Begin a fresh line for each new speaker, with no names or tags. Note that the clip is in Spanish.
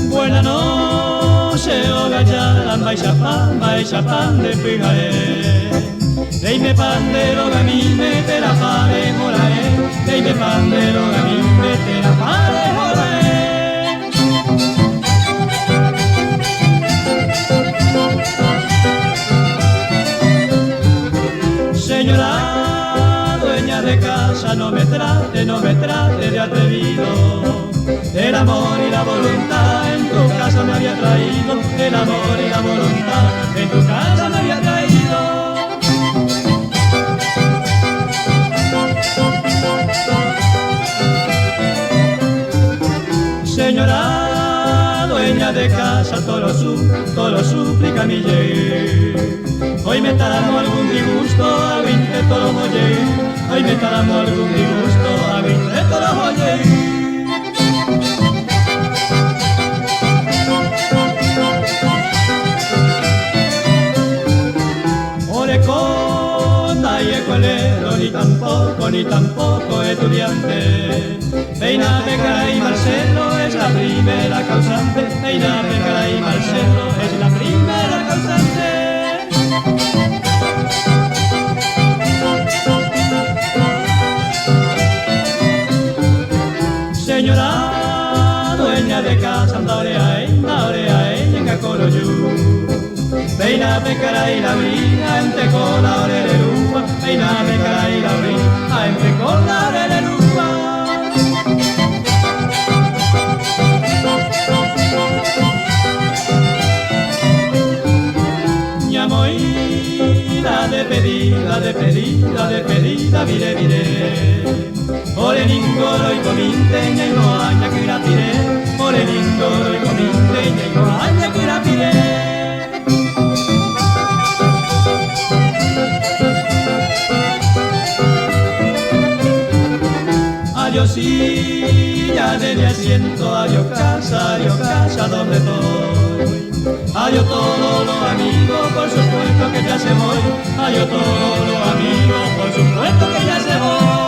Buenas noches, Ogayala, baixa pan de pijae. Deime pan de lo gamine, te la pare morae. Deime pan de lo gamine, te la pare morae. Señora dueña de casa, no me trate de atrevido. El amor y la voluntad en tu casa me había traído. El amor y la voluntad en tu casa me había traído. Señora dueña de casa, todo lo suplica mi ley. Hoy me está dando algún disgusto, a 20 todos los oye. Hoy me está dando algún disgusto, a 20 todos los oye. Orecota y escuelero, ni tampoco estudiante. Peiname, cara y Marcelo es la primera causante. Peiname, cara y Marcelo es la primera causante. Señora dueña de casa, anda orea en Cacoroyú. Peiname, cara y la brina, entre con la orelelúa. Peiname, cara y la brina, entre con la orelelúa. Ñamoída de pedida, vire. Ore ningoro y cominte, ñe no aña que grapire. Ore ningoro y cominte, ñe no aña que grapire. Adiós silla de mi asiento, adiós casa donde estoy. Adiós todos los amigos, por supuesto que ya se voy. Adiós todos los amigos, por supuesto que ya se voy.